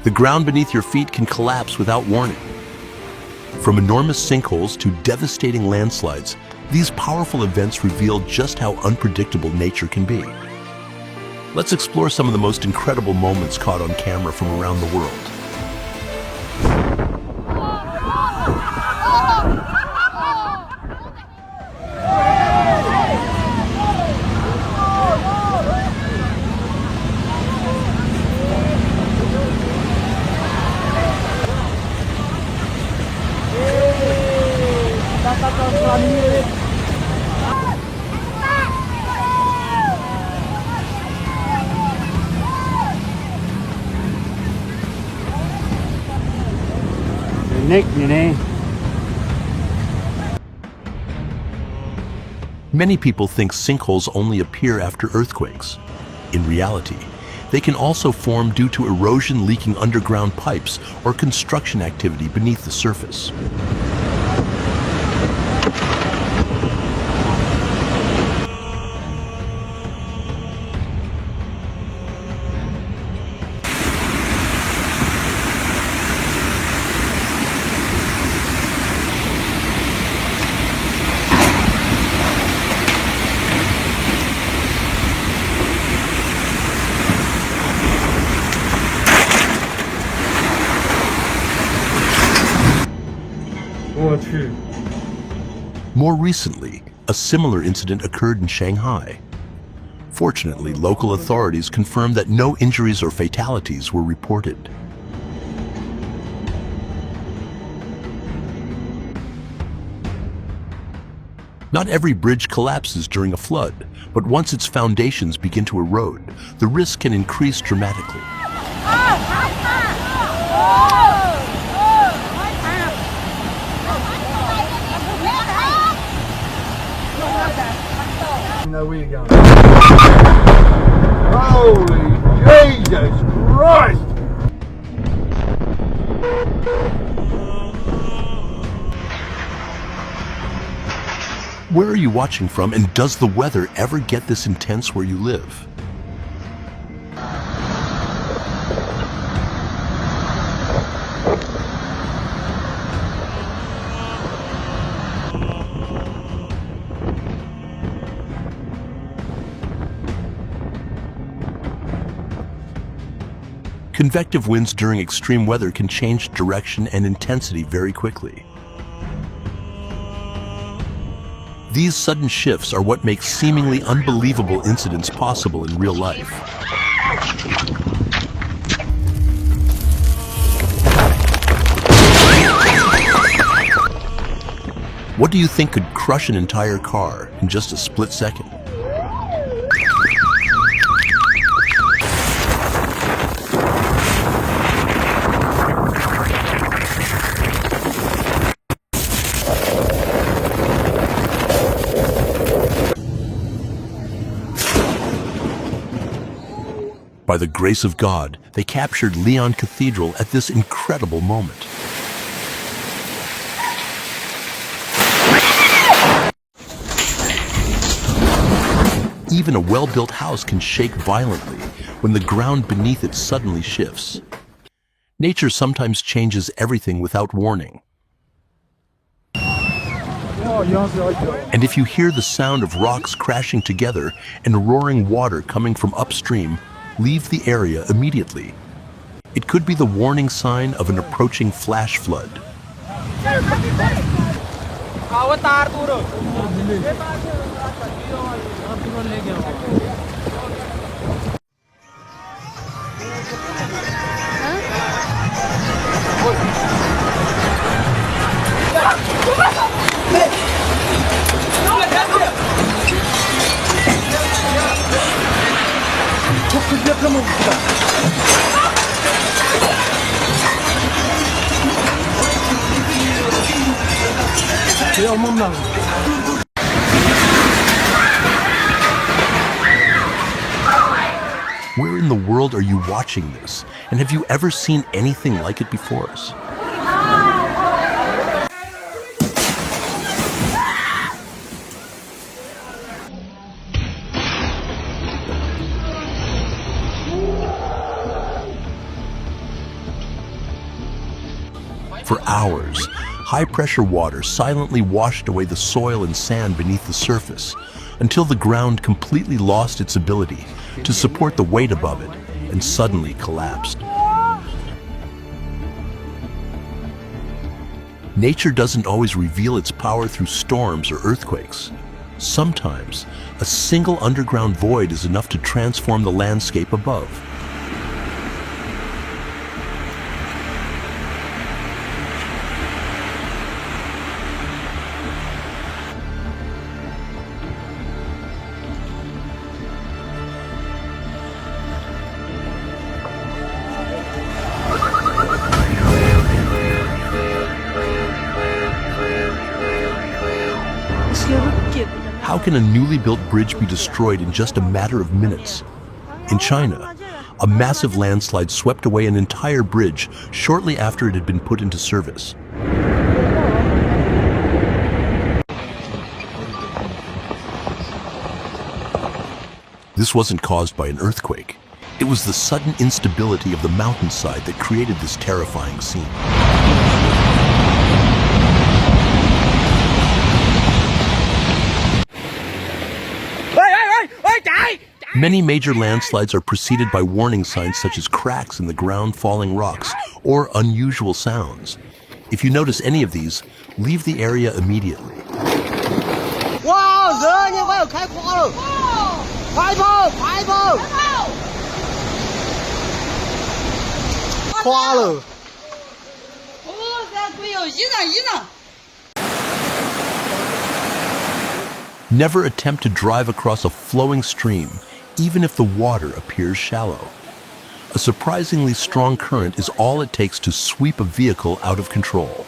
The ground beneath your feet can collapse without warning. From enormous sinkholes to devastating landslides, these powerful events reveal just how unpredictable nature can be. Let's explore some of the most incredible moments caught on camera from around the world. Many people think sinkholes only appear after earthquakes. In reality, they can also form due to erosion leaking underground pipes or construction activity beneath the surface. More recently, a similar incident occurred in Shanghai. Fortunately, local authorities confirmed that no injuries or fatalities were reported. Not every bridge collapses during a flood, but once its foundations begin to erode, the risk can increase dramatically. Know where you're going. Holy Jesus Christ! Where are you watching from, and does the weather ever get this intense where you live? Convective winds during extreme weather can change direction and intensity very quickly. These sudden shifts are what makes seemingly unbelievable incidents possible in real life. What do you think could crush an entire car in just a split second? By the grace of God, they captured Leon Cathedral at this incredible moment. Even a well-built house can shake violently when the ground beneath it suddenly shifts. Nature sometimes changes everything without warning. And if you hear the sound of rocks crashing together and roaring water coming from upstream, leave the area immediately. It could be the warning sign of an approaching flash flood. Where in the world are you watching this? And have you ever seen anything like it before us? For hours, high-pressure water silently washed away the soil and sand beneath the surface until the ground completely lost its ability to support the weight above it and suddenly collapsed. Nature doesn't always reveal its power through storms or earthquakes. Sometimes, a single underground void is enough to transform the landscape above. How can a newly built bridge be destroyed in just a matter of minutes? In China, a massive landslide swept away an entire bridge shortly after it had been put into service. This wasn't caused by an earthquake. It was the sudden instability of the mountainside that created this terrifying scene. Many major landslides are preceded by warning signs such as cracks in the ground, falling rocks, or unusual sounds. If you notice any of these, leave the area immediately. Never attempt to drive across a flowing stream, even if the water appears shallow. A surprisingly strong current is all it takes to sweep a vehicle out of control.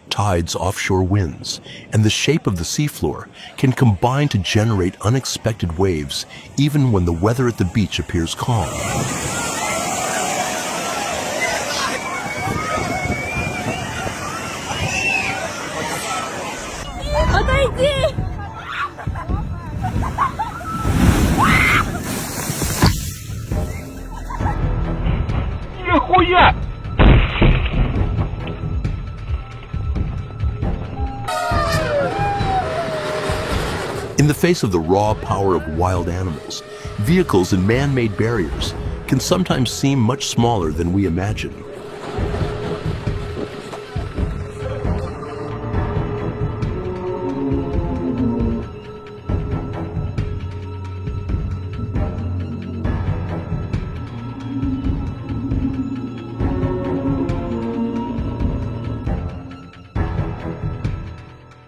Tides, offshore winds, and the shape of the seafloor can combine to generate unexpected waves even when the weather at the beach appears calm. In the face of the raw power of wild animals, vehicles and man-made barriers can sometimes seem much smaller than we imagine.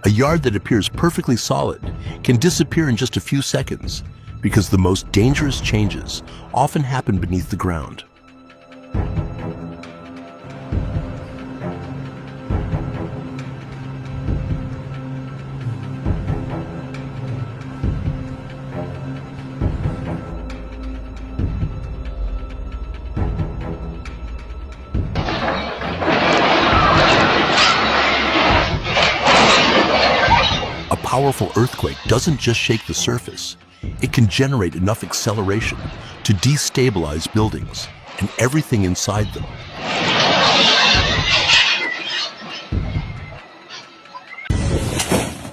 A yard that appears perfectly solid can disappear in just a few seconds because the most dangerous changes often happen beneath the ground. A powerful earthquake doesn't just shake the surface. It can generate enough acceleration to destabilize buildings and everything inside them.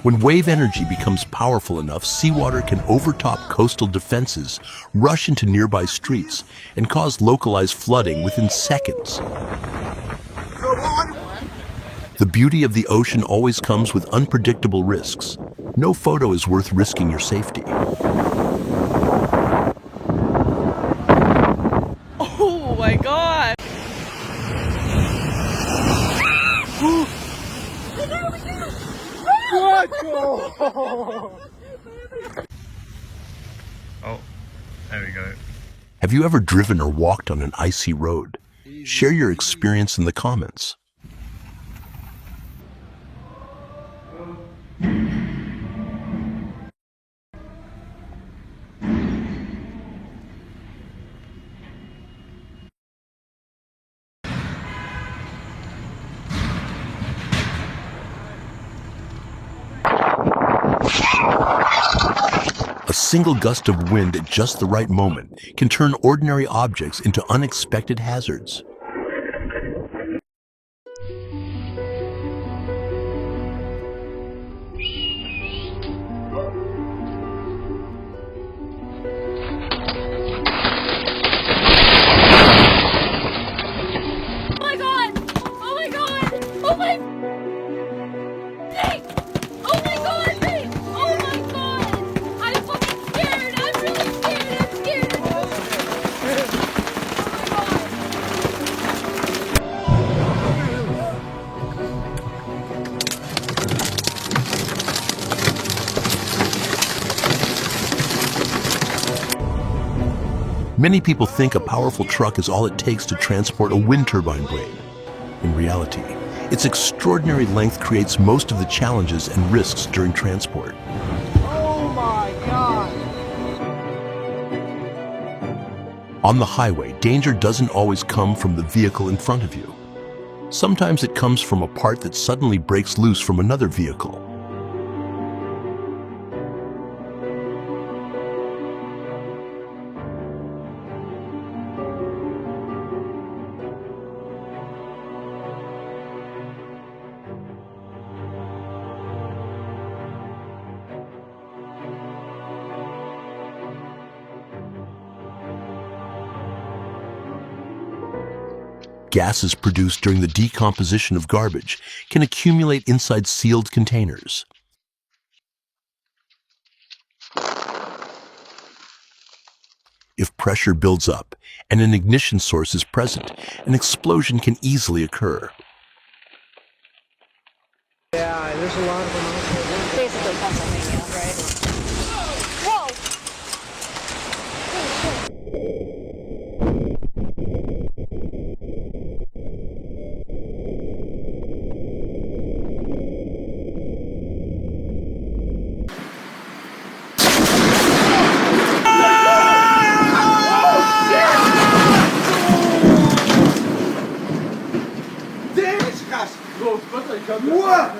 When wave energy becomes powerful enough, seawater can overtop coastal defenses, rush into nearby streets, and cause localized flooding within seconds. The beauty of the ocean always comes with unpredictable risks. No photo is worth risking your safety. Oh my god! What? Oh, there we go. Have you ever driven or walked on an icy road? Share your experience in the comments. single gust of wind at just the right moment can turn ordinary objects into unexpected hazards. Many people think a powerful truck is all it takes to transport a wind turbine blade. In reality, its extraordinary length creates most of the challenges and risks during transport. Oh my God! On the highway, danger doesn't always come from the vehicle in front of you. Sometimes it comes from a part that suddenly breaks loose from another vehicle. Gases produced during the decomposition of garbage can accumulate inside sealed containers. If pressure builds up and an ignition source is present, an explosion can easily occur. Yeah, there's a lot of them out there. Basically Pennsylvania, right? Whoa! What?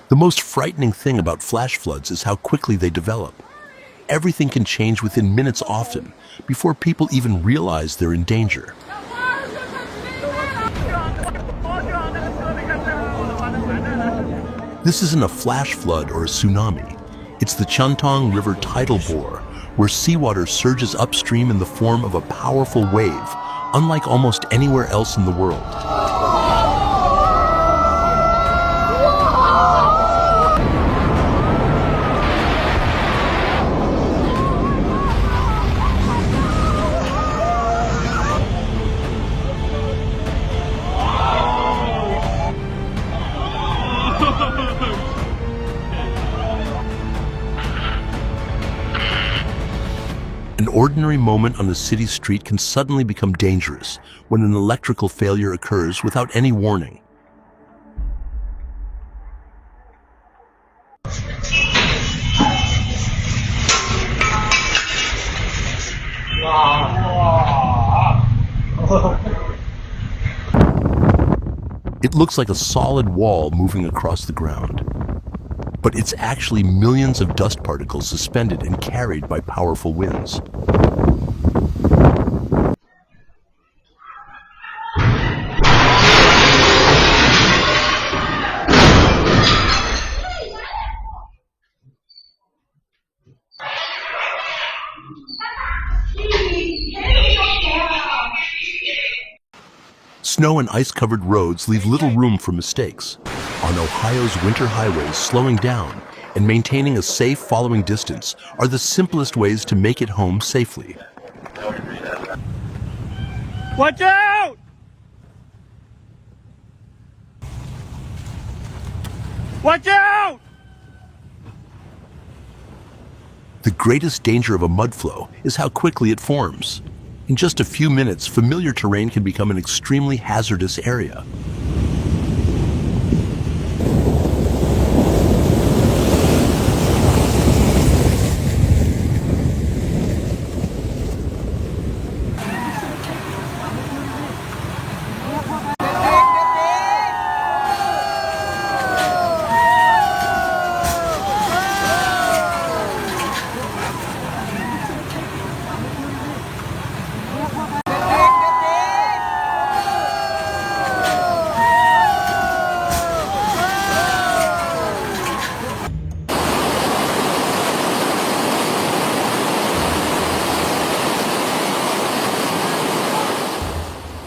The most frightening thing about flash floods is how quickly they develop. Everything can change within minutes often, before people even realize they're in danger. This isn't a flash flood or a tsunami. It's the Chantong River tidal bore, where seawater surges upstream in the form of a powerful wave, unlike almost anywhere else in the world. An ordinary moment on a city street can suddenly become dangerous when an electrical failure occurs without any warning. It looks like a solid wall moving across the ground, but it's actually millions of dust particles suspended and carried by powerful winds. Snow and ice-covered roads leave little room for mistakes. On Ohio's winter highways, slowing down and maintaining a safe following distance are the simplest ways to make it home safely. Watch out! Watch out! The greatest danger of a mudflow is how quickly it forms. In just a few minutes, familiar terrain can become an extremely hazardous area.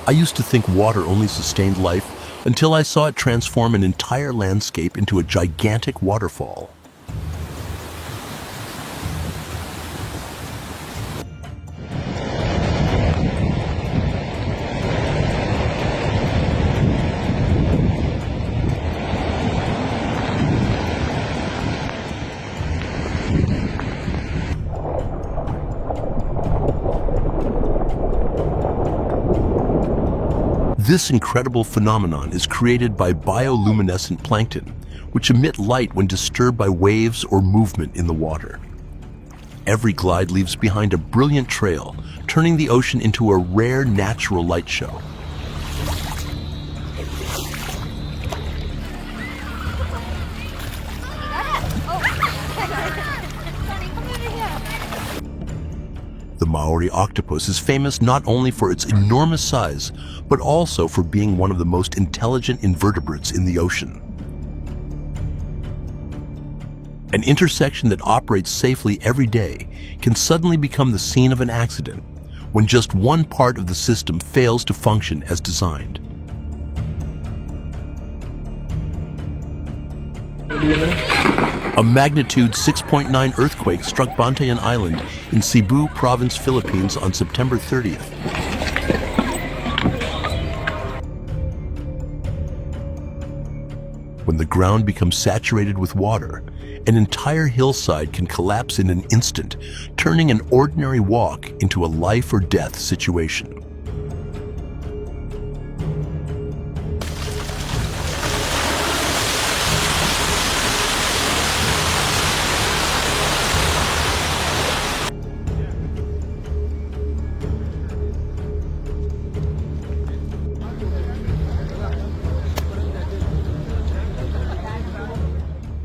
I used to think water only sustained life until I saw it transform an entire landscape into a gigantic waterfall. This incredible phenomenon is created by bioluminescent plankton, which emit light when disturbed by waves or movement in the water. Every glide leaves behind a brilliant trail, turning the ocean into a rare natural light show. The Maori octopus is famous not only for its enormous size, but also for being one of the most intelligent invertebrates in the ocean. An intersection that operates safely every day can suddenly become the scene of an accident when just one part of the system fails to function as designed. A magnitude 6.9 earthquake struck Bantayan Island in Cebu Province, Philippines on September 30th. When the ground becomes saturated with water, an entire hillside can collapse in an instant, turning an ordinary walk into a life or death situation.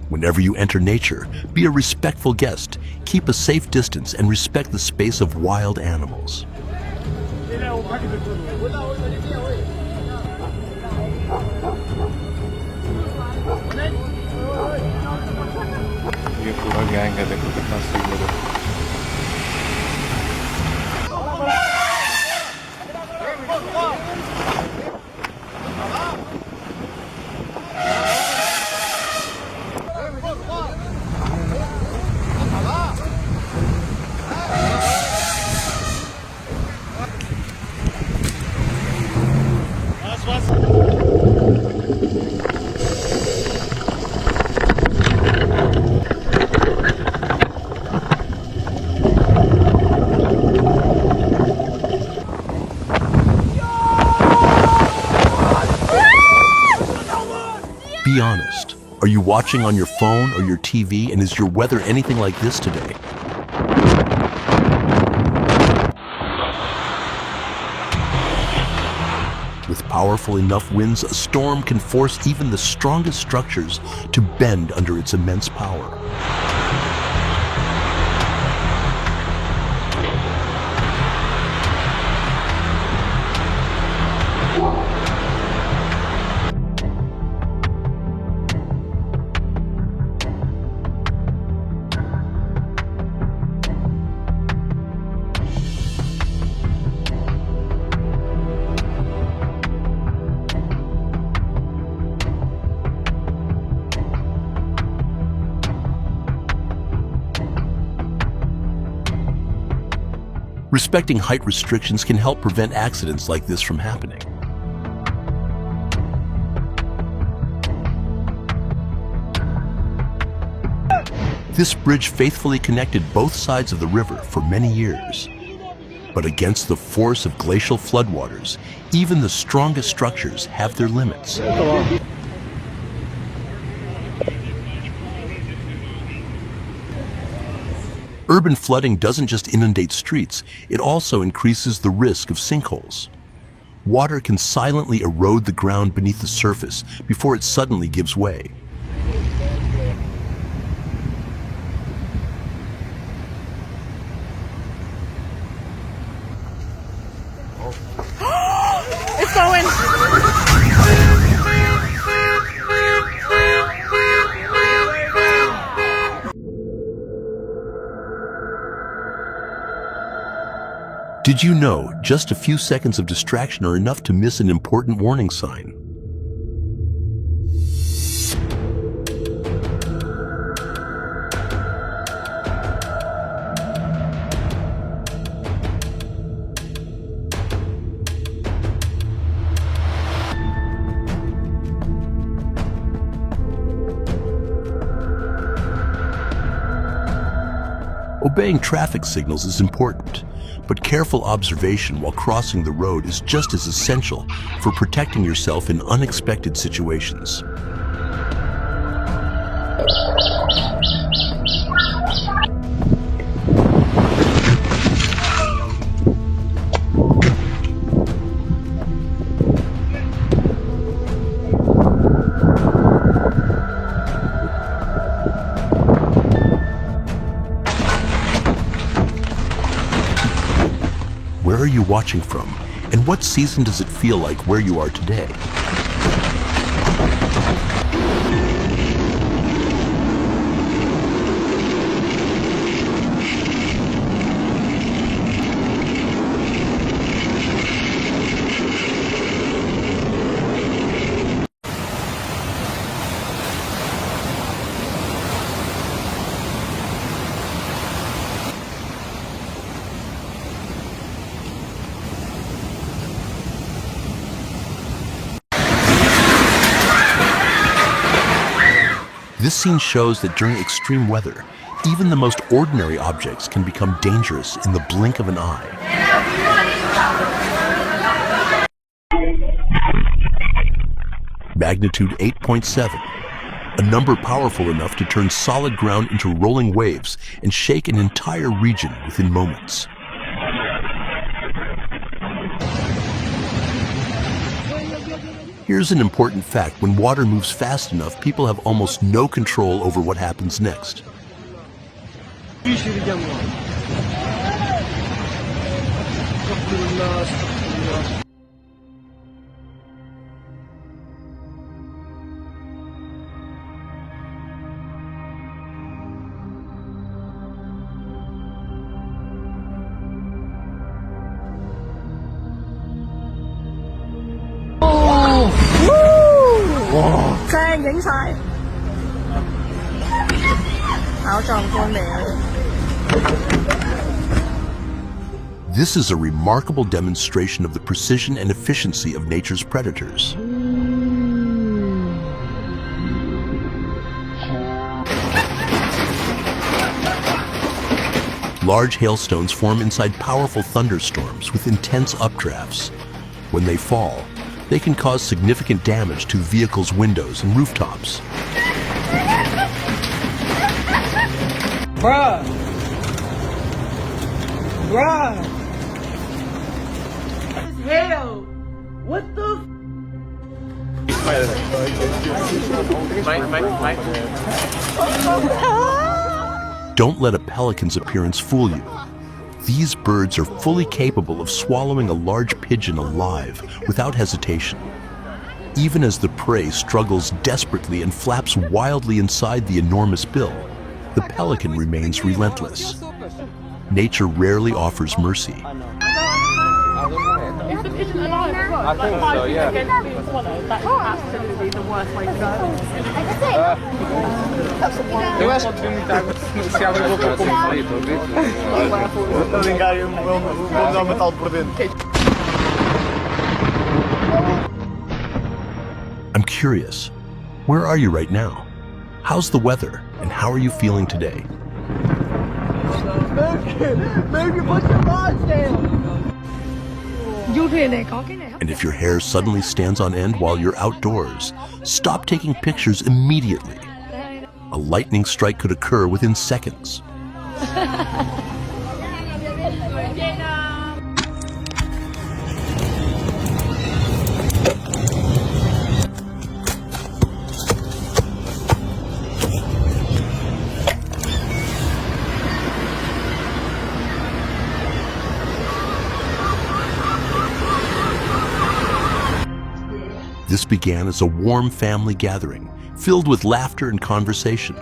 Whenever you enter nature, be a respectful guest, keep a safe distance, and respect the space of wild animals. ये पूरा gang है, देखो कितना सही लग रहा है। Be honest. Are you watching on your phone or your TV, and is your weather anything like this today? With powerful enough winds, a storm can force even the strongest structures to bend under its immense power. Respecting height restrictions can help prevent accidents like this from happening. This bridge faithfully connected both sides of the river for many years. But against the force of glacial floodwaters, even the strongest structures have their limits. Urban flooding doesn't just inundate streets, it also increases the risk of sinkholes. Water can silently erode the ground beneath the surface before it suddenly gives way. It's going. Did you know just a few seconds of distraction are enough to miss an important warning sign? Obeying traffic signals is important, but careful observation while crossing the road is just as essential for protecting yourself in unexpected situations. Where are you watching from? And what season does it feel like where you are today? This scene shows that during extreme weather, even the most ordinary objects can become dangerous in the blink of an eye. Magnitude 8.7, a number powerful enough to turn solid ground into rolling waves and shake an entire region within moments. Here's an important fact: when water moves fast enough, people have almost no control over what happens next. This is a remarkable demonstration of the precision and efficiency of nature's predators. Large hailstones form inside powerful thunderstorms with intense updrafts. When they fall, they can cause significant damage to vehicles' windows and rooftops. Bruh! Bruh! Hell! What the Don't let a pelican's appearance fool you. These birds are fully capable of swallowing a large pigeon alive without hesitation. Even as the prey struggles desperately and flaps wildly inside the enormous bill, the pelican remains relentless. Nature rarely offers mercy. Is the pigeon alive as well? I think so, yeah. Against the swallow, that's absolutely the worst way to go. Eu acho que devia estar se abre a boca como I'm curious, where are you right now? How's the weather, and how are you feeling today? Maybe put your paws down! And if your hair suddenly stands on end while you're outdoors, stop taking pictures immediately. A lightning strike could occur within seconds. This began as a warm family gathering, filled with laughter and conversation.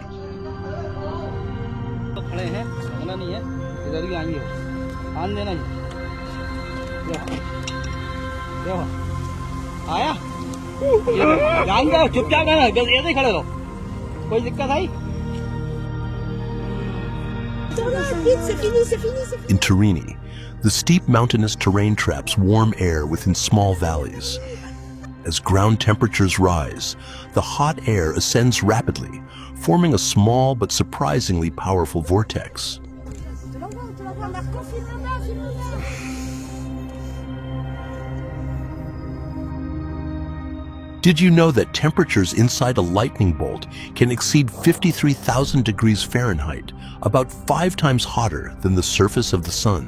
देखो आया जान दो चुपचाप रहना ऐसे ही खड़े रहो कोई दिक्कत आई In Turini, the steep mountainous terrain traps warm air within small valleys. As ground temperatures rise, the hot air ascends rapidly, forming a small but surprisingly powerful vortex. Did you know that temperatures inside a lightning bolt can exceed 53,000 degrees Fahrenheit, about 5 times hotter than the surface of the sun?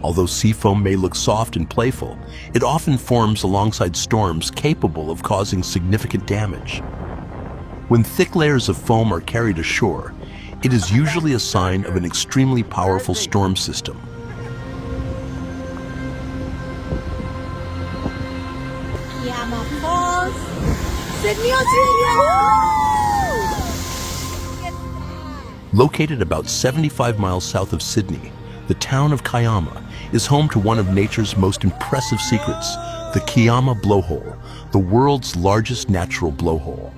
Although seafoam may look soft and playful, it often forms alongside storms capable of causing significant damage. When thick layers of foam are carried ashore, it is usually a sign of an extremely powerful storm system. Located about 75 miles south of Sydney, the town of Kiama is home to one of nature's most impressive secrets, the Kiama Blowhole, the world's largest natural blowhole.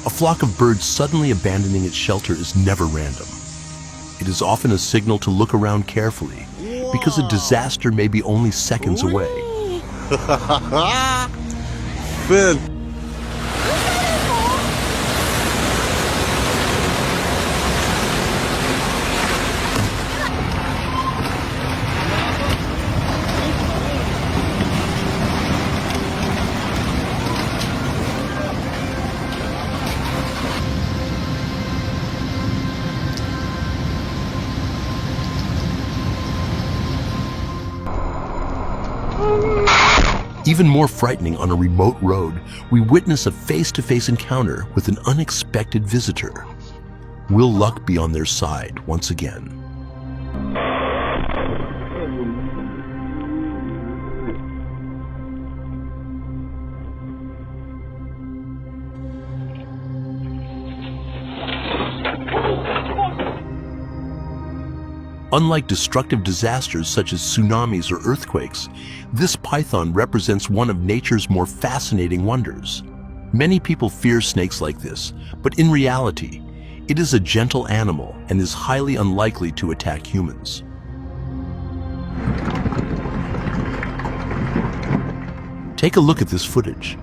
A flock of birds suddenly abandoning its shelter is never random. It is often a signal to look around carefully, because a disaster may be only seconds away. Phil. Even more frightening, on a remote road, we witness a face-to-face encounter with an unexpected visitor. Will luck be on their side once again? Unlike destructive disasters such as tsunamis or earthquakes, this python represents one of nature's more fascinating wonders. Many people fear snakes like this, but in reality, it is a gentle animal and is highly unlikely to attack humans. Take a look at this footage.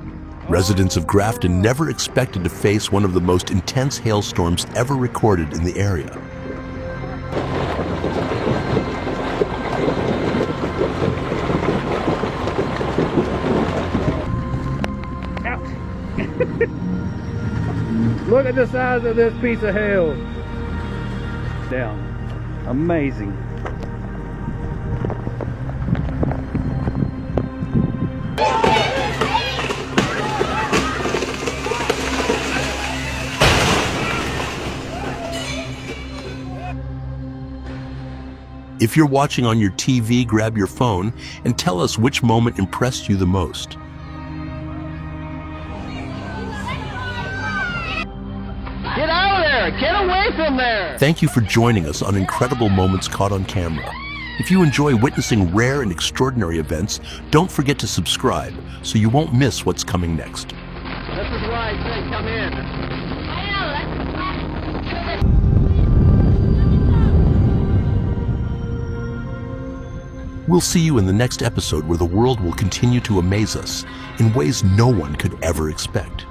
Residents of Grafton never expected to face one of the most intense hailstorms ever recorded in the area. Look at the size of this piece of hail. Down. Amazing. If you're watching on your TV, grab your phone and tell us which moment impressed you the most. Get out of there! Get away from there! Thank you for joining us on Incredible Moments Caught on Camera. If you enjoy witnessing rare and extraordinary events, don't forget to subscribe so you won't miss what's coming next. This is where I say come in. We'll see you in the next episode, where the world will continue to amaze us in ways no one could ever expect.